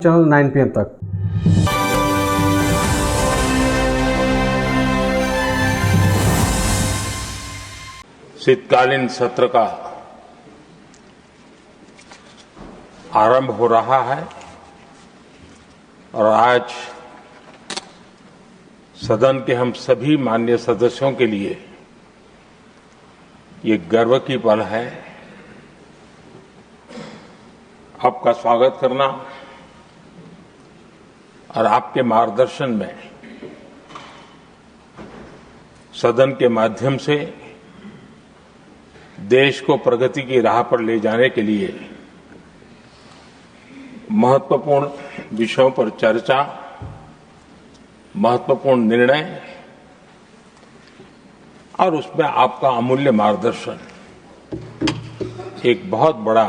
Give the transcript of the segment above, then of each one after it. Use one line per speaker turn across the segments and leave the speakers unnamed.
Channel 9 PM तक।
शीतकालीन सत्र का आरंभ हो रहा है और आज सदन के हम सभी माननीय सदस्यों के लिए ये गर्व की पल है। आपका स्वागत करना और आपके मार्गदर्शन में सदन के माध्यम से देश को प्रगति की राह पर ले जाने के लिए महत्वपूर्ण विषयों पर चर्चा, महत्वपूर्ण निर्णय और उसमें आपका अमूल्य मार्गदर्शन एक बहुत बड़ा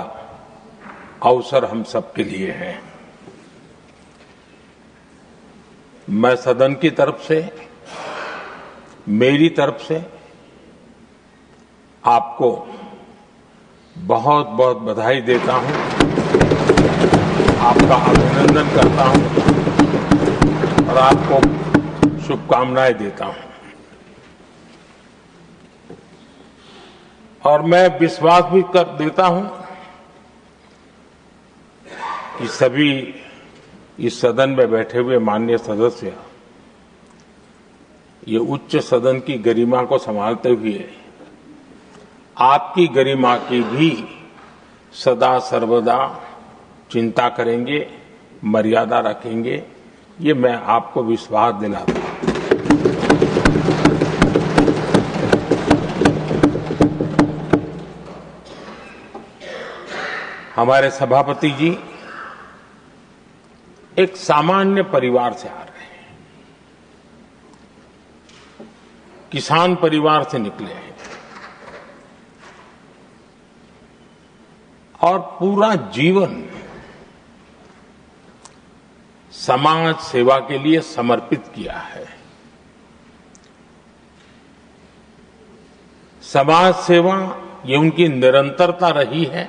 अवसर हम सबके लिए है। मैं सदन की तरफ से, मेरी तरफ से आपको बहुत बहुत बधाई देता हूं, आपका अभिनंदन करता हूं और आपको शुभकामनाएं देता हूं। और मैं विश्वास भी कर देता हूं कि सभी इस सदन में बैठे हुए माननीय सदस्य ये उच्च सदन की गरिमा को संभालते हुए आपकी गरिमा की भी सदा सर्वदा चिंता करेंगे, मर्यादा रखेंगे, ये मैं आपको विश्वास दिलाता हूं। हमारे सभापति जी एक सामान्य परिवार से आ रहे हैं, किसान परिवार से निकले हैं और पूरा जीवन समाज सेवा के लिए समर्पित किया है। समाज सेवा ये उनकी निरंतरता रही है।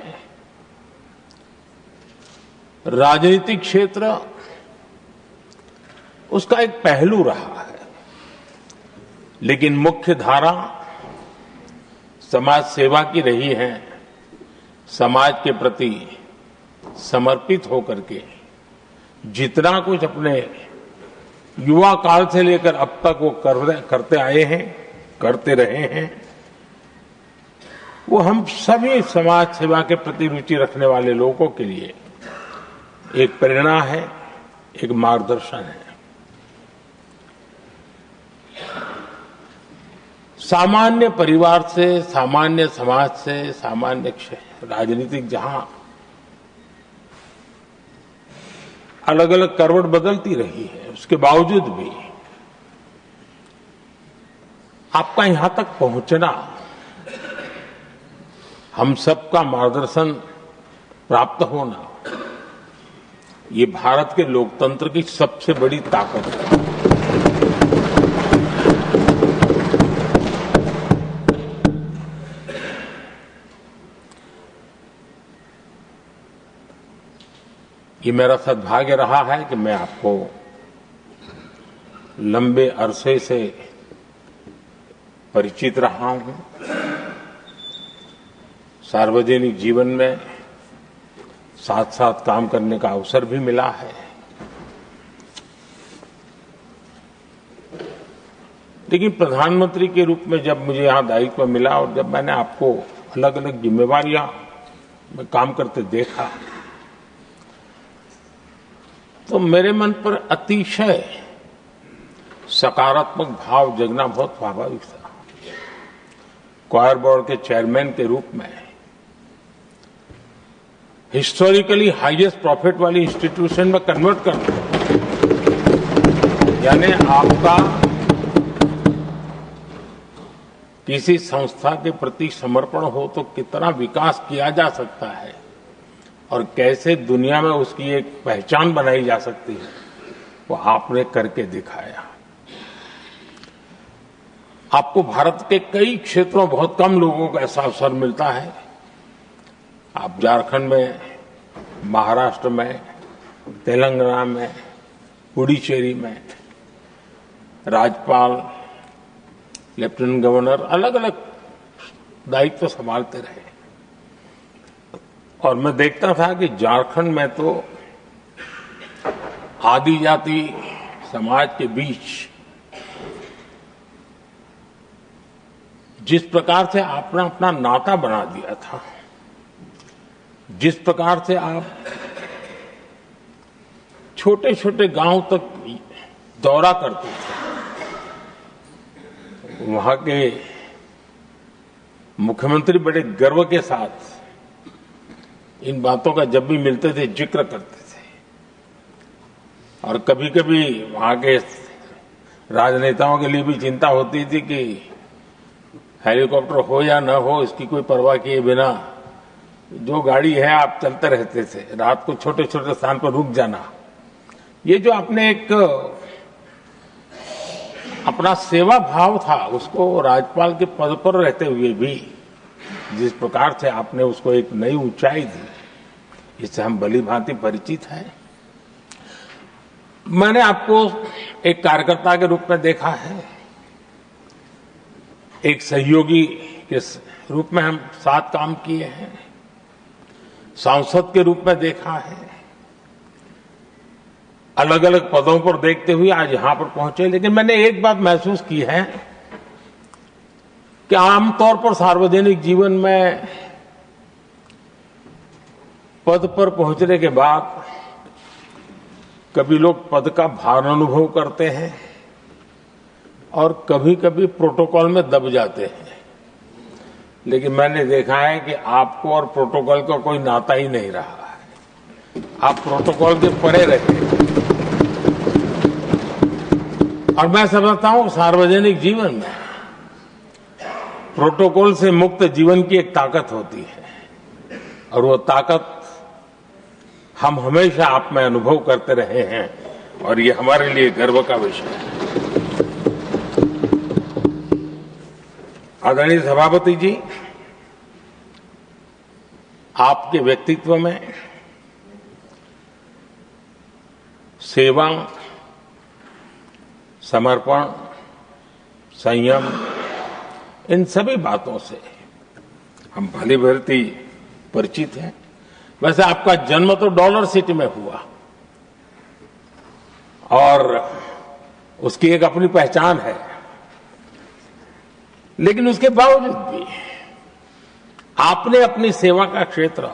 राजनीतिक क्षेत्र उसका एक पहलू रहा है, लेकिन मुख्य धारा समाज सेवा की रही है। समाज के प्रति समर्पित होकर के जितना कुछ अपने युवा काल से लेकर अब तक वो करते आए हैं, करते रहे हैं, वो हम सभी समाज सेवा के प्रति रुचि रखने वाले लोगों के लिए एक प्रेरणा है, एक मार्गदर्शन है। सामान्य परिवार से, सामान्य समाज से, सामान्य राजनीतिक जहां अलग अलग करवट बदलती रही है, उसके बावजूद भी आपका यहां तक पहुंचना, हम सबका मार्गदर्शन प्राप्त होना, ये भारत के लोकतंत्र की सबसे बड़ी ताकत है। ये मेरा सद्भाग्य रहा है कि मैं आपको लंबे अरसे से परिचित रहा हूं। सार्वजनिक जीवन में साथ साथ काम करने का अवसर भी मिला है, लेकिन प्रधानमंत्री के रूप में जब मुझे यहां दायित्व मिला और जब मैंने आपको अलग अलग जिम्मेवारियां में काम करते देखा, तो मेरे मन पर अतिशय सकारात्मक भाव जगना बहुत स्वाभाविक था। क्वायर बोर्ड के चेयरमैन के रूप में हिस्टोरिकली हाईएस्ट प्रॉफिट वाली इंस्टीट्यूशन में कन्वर्ट करना, यानी आपका किसी संस्था के प्रति समर्पण हो तो कितना विकास किया जा सकता है और कैसे दुनिया में उसकी एक पहचान बनाई जा सकती है, वो आपने करके दिखाया। आपको भारत के कई क्षेत्रों बहुत कम लोगों को ऐसा अवसर मिलता है। आप झारखंड में, महाराष्ट्र में, तेलंगाना में, पुडुचेरी में राज्यपाल, लेफ्टिनेंट गवर्नर अलग अलग दायित्व संभालते रहे। और मैं देखता था कि झारखंड में तो आदिजाति समाज के बीच जिस प्रकार से आपने अपना नाता बना दिया था, जिस प्रकार से आप छोटे छोटे गांव तक दौरा करते थे, वहां के मुख्यमंत्री बड़े गर्व के साथ इन बातों का जब भी मिलते थे जिक्र करते थे। और कभी कभी वहां के राजनेताओं के लिए भी चिंता होती थी कि हेलीकॉप्टर हो या न हो, इसकी कोई परवाह किए बिना जो गाड़ी है आप चलते रहते थे, रात को छोटे छोटे स्थान पर रुक जाना। ये जो आपने एक अपना सेवा भाव था, उसको राज्यपाल के पद पर रहते हुए भी जिस प्रकार से आपने उसको एक नई ऊंचाई दी, इससे हम भली भांति परिचित हैं। मैंने आपको एक कार्यकर्ता के रूप में देखा है, एक सहयोगी के रूप में हम साथ काम किए हैं, सांसद के रूप में देखा है, अलग अलग पदों पर देखते हुए आज यहां पर पहुंचे। लेकिन मैंने एक बात महसूस की है कि आमतौर पर सार्वजनिक जीवन में पद पर पहुंचने के बाद कभी लोग पद का भार अनुभव करते हैं और कभी कभी प्रोटोकॉल में दब जाते हैं। लेकिन मैंने देखा है कि आपको और प्रोटोकॉल का कोई नाता ही नहीं रहा है, आप प्रोटोकॉल के परे रहते हैं। और मैं समझता हूं सार्वजनिक जीवन में प्रोटोकॉल से मुक्त जीवन की एक ताकत होती है, और वो ताकत हम हमेशा आप में अनुभव करते रहे हैं, और ये हमारे लिए गर्व का विषय है। आदरणीय सभापति जी, आपके व्यक्तित्व में सेवा, समर्पण, संयम, इन सभी बातों से हम भली भांति परिचित हैं। वैसे आपका जन्म तो डॉलर सिटी में हुआ और उसकी एक अपनी पहचान है, लेकिन उसके बावजूद भी आपने अपनी सेवा का क्षेत्र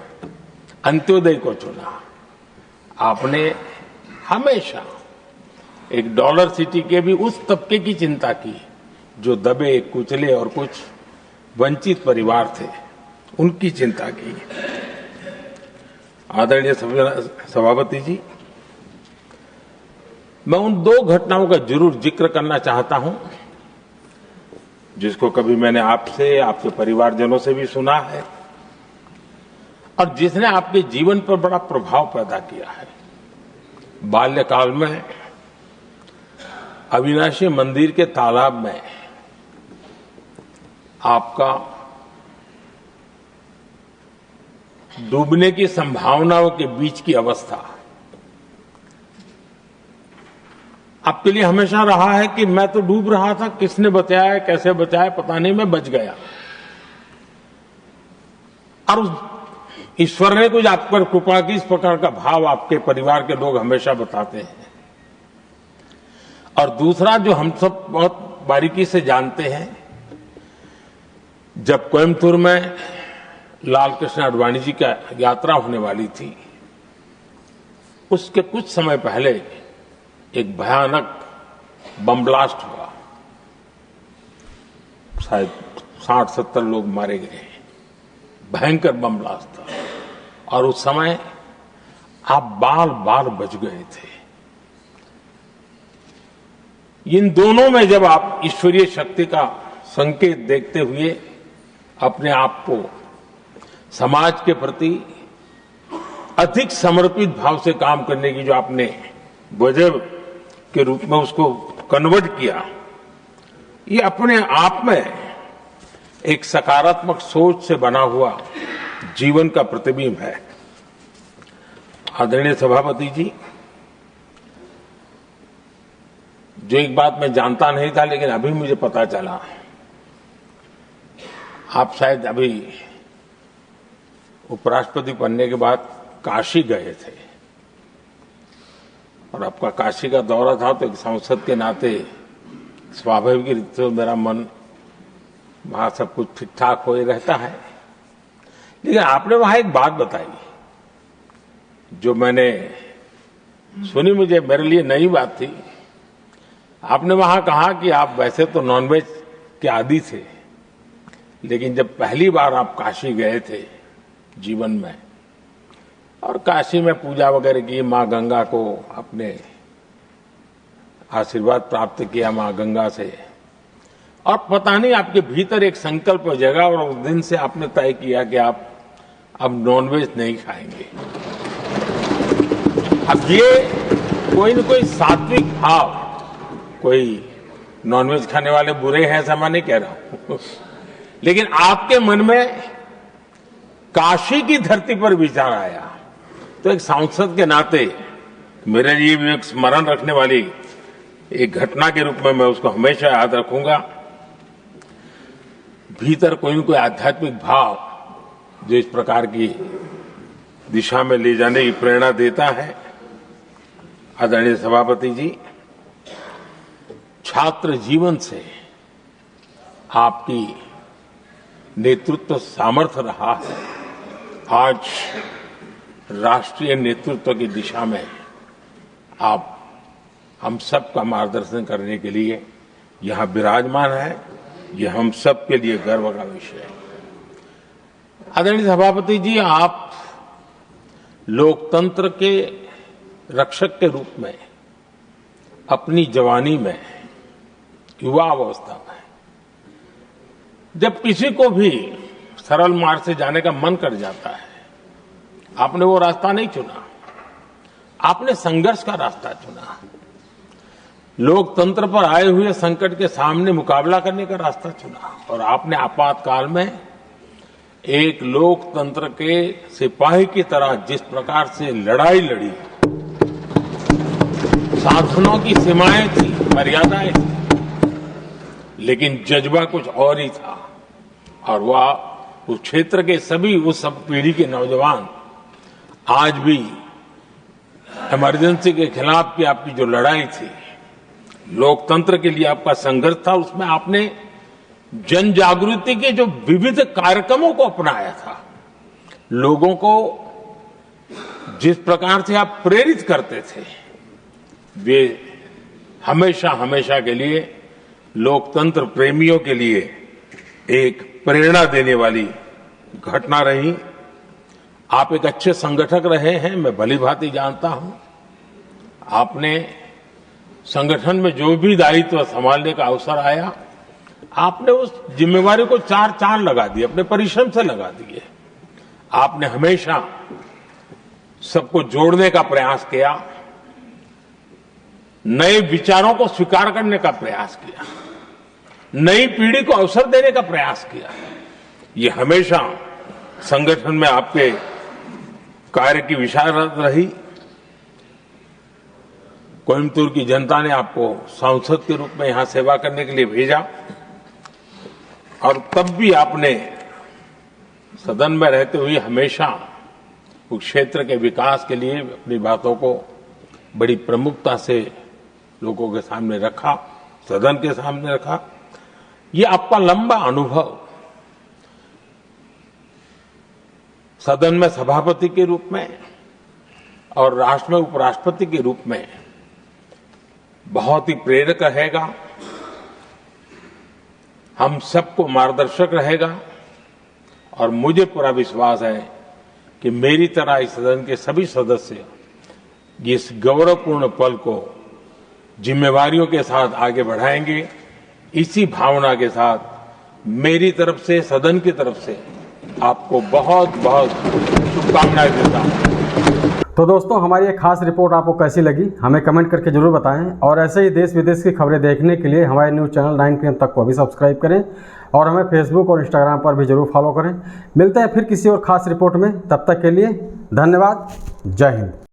अंत्योदय को चुना। आपने हमेशा एक डॉलर सिटी के भी उस तबके की चिंता की जो दबे, कुचले और कुछ वंचित परिवार थे, उनकी चिंता की। आदरणीय सभापति जी, मैं उन दो घटनाओं का जरूर जिक्र करना चाहता हूं जिसको कभी मैंने आपसे, आपके परिवारजनों से भी सुना है और जिसने आपके जीवन पर बड़ा प्रभाव पैदा किया है। बाल्यकाल में अविनाशी मंदिर के तालाब में आपका डूबने की संभावनाओं के बीच की अवस्था आपके लिए हमेशा रहा है कि मैं तो डूब रहा था, किसने बचाया, कैसे बचाया पता नहीं, मैं बच गया। और उस ईश्वर ने कुछ आप पर कृपा की, इस प्रकार का भाव आपके परिवार के लोग हमेशा बताते हैं। और दूसरा जो हम सब बहुत बारीकी से जानते हैं, जब कोयम्बतूर में लाल कृष्ण आडवाणी जी का यात्रा होने वाली थी, उसके कुछ समय पहले एक भयानक बम ब्लास्ट हुआ, शायद 60-70 लोग मारे गए। भयंकर बम ब्लास्ट था और उस समय आप बाल बाल बच गए थे। इन दोनों में जब आप ईश्वरीय शक्ति का संकेत देखते हुए अपने आप को समाज के प्रति अधिक समर्पित भाव से काम करने की जो आपने वजह के रूप में उसको कन्वर्ट किया, ये अपने आप में एक सकारात्मक सोच से बना हुआ जीवन का प्रतिबिंब है। आदरणीय सभापति जी, जो एक बात मैं जानता नहीं था लेकिन अभी मुझे पता चला, आप शायद अभी उपराष्ट्रपति बनने के बाद काशी गए थे और आपका काशी का दौरा था, तो एक सांसद के नाते स्वाभाविक रूप से मेरा मन वहां सब कुछ ठीक ठाक हो रहता है। लेकिन आपने वहां एक बात बताई जो मैंने सुनी, मुझे मेरे लिए नई बात थी। आपने वहां कहा कि आप वैसे तो नॉनवेज के आदी थे, लेकिन जब पहली बार आप काशी गए थे जीवन में और काशी में पूजा वगैरह की, मां गंगा को अपने आशीर्वाद प्राप्त किया मां गंगा से, और पता नहीं आपके भीतर एक संकल्प जगा और उस दिन से आपने तय किया कि आप अब नॉनवेज नहीं खाएंगे। अब ये कोई न कोई सात्विक भाव, कोई नॉनवेज खाने वाले बुरे हैं ऐसा मैं नहीं कह रहा हूं, लेकिन आपके मन में काशी की धरती पर विचार आया, तो एक सांसद के नाते मेरे लिए भी एक स्मरण रखने वाली एक घटना के रूप में मैं उसको हमेशा याद रखूंगा। भीतर कोई न कोई आध्यात्मिक भाव जो इस प्रकार की दिशा में ले जाने की प्रेरणा देता है। आदरणीय सभापति जी, छात्र जीवन से आपकी नेतृत्व सामर्थ्य रहा है। आज राष्ट्रीय नेतृत्व की दिशा में आप हम सब का मार्गदर्शन करने के लिए यहां विराजमान है, यह हम सब के लिए गर्व का विषय है। आदरणीय सभापति जी, आप लोकतंत्र के रक्षक के रूप में अपनी जवानी में, युवा अवस्था में, जब किसी को भी सरल मार्ग से जाने का मन कर जाता है, आपने वो रास्ता नहीं चुना, आपने संघर्ष का रास्ता चुना। लोकतंत्र पर आए हुए संकट के सामने मुकाबला करने का रास्ता चुना और आपने आपातकाल में एक लोकतंत्र के सिपाही की तरह जिस प्रकार से लड़ाई लड़ी, साधनों की सीमाएं थी, मर्यादाएं थी, लेकिन जज्बा कुछ और ही था। और वह उस क्षेत्र के सभी, उस सब पीढ़ी के नौजवान आज भी इमरजेंसी के खिलाफ की आपकी जो लड़ाई थी, लोकतंत्र के लिए आपका संघर्ष था, उसमें आपने जन जागृति के जो विविध कार्यक्रमों को अपनाया था, लोगों को जिस प्रकार से आप प्रेरित करते थे, वे हमेशा हमेशा के लिए लोकतंत्र प्रेमियों के लिए एक प्रेरणा देने वाली घटना रही। आप एक अच्छे संगठक रहे हैं, मैं भलीभांति जानता हूं। आपने संगठन में जो भी दायित्व संभालने का अवसर आया, आपने उस जिम्मेवारी को चार चांद लगा दिए, अपने परिश्रम से लगा दिए। आपने हमेशा सबको जोड़ने का प्रयास किया, नए विचारों को स्वीकार करने का प्रयास किया, नई पीढ़ी को अवसर देने का प्रयास किया। ये हमेशा संगठन में आपके कार्य की विशारत रही। कोयम्बतूर की जनता ने आपको सांसद के रूप में यहां सेवा करने के लिए भेजा और तब भी आपने सदन में रहते हुए हमेशा उस क्षेत्र के विकास के लिए अपनी बातों को बड़ी प्रमुखता से लोगों के सामने रखा, सदन के सामने रखा। ये आपका लंबा अनुभव सदन में सभापति के रूप में और राष्ट्र में उपराष्ट्रपति के रूप में बहुत ही प्रेरक रहेगा, हम सबको मार्गदर्शक रहेगा। और मुझे पूरा विश्वास है कि मेरी तरह इस सदन के सभी सदस्य इस गौरवपूर्ण पल को जिम्मेवारियों के साथ आगे बढ़ाएंगे। इसी भावना के साथ मेरी तरफ से, सदन की तरफ से आपको बहुत बहुत शुभकामनाएं देता हूं।
तो दोस्तों, हमारी एक खास रिपोर्ट आपको कैसी लगी हमें कमेंट करके जरूर बताएं और ऐसे ही देश विदेश की खबरें देखने के लिए हमारे न्यूज़ चैनल 9 PM तक को भी सब्सक्राइब करें और हमें फेसबुक और इंस्टाग्राम पर भी जरूर फॉलो करें। मिलते हैं फिर किसी और खास रिपोर्ट में, तब तक के लिए धन्यवाद। जय हिंद।